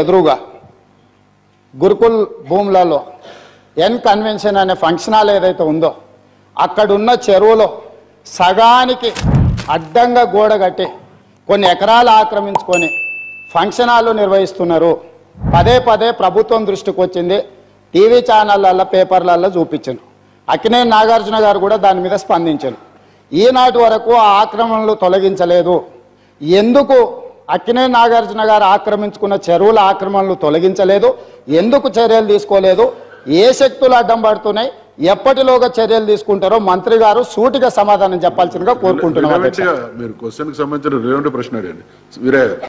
ఎదురుగా గురుకుల్ భూములలో N convention అనే ఫంక్షన్ హాల్ ఏదైతే ఉందో అక్కడున్న చెరువులో సగానికి అడ్డంగా గోడ కట్టి కొన్ని ఎకరాలు ఆక్రమించుకొని ఫంక్షన్ హాల్ నిర్వహిస్తున్నారు. పదే పదే ప్రభుత్వం దృష్టికి వచ్చింది, టీవీ ఛానళ్ళల్లో పేపర్లలో చూపించాను. అక్కినేని నాగార్జున గారు కూడా దాని మీద స్పందించారు. ఈనాటి వరకు ఆ ఆక్రమణలు తొలగించలేదు. ఎందుకు అక్కినేని నాగార్జున గారు ఆక్రమించుకున్న చెరువుల ఆక్రమణలు తొలగించలేదు? ఎందుకు చర్యలు తీసుకోలేదు? ఏ శక్తులు అడ్డం పడుతున్నాయి? ఎప్పటిలోగా చర్యలు తీసుకుంటారో మంత్రి గారు సూటిగా సమాధానం చెప్పాల్సిందిగా కోరుకుంటున్నాం. మీరు క్వశ్చన్కి సంబంధించిన రేవంటి ప్రశ్న అడగండి వీరయ్య గారు.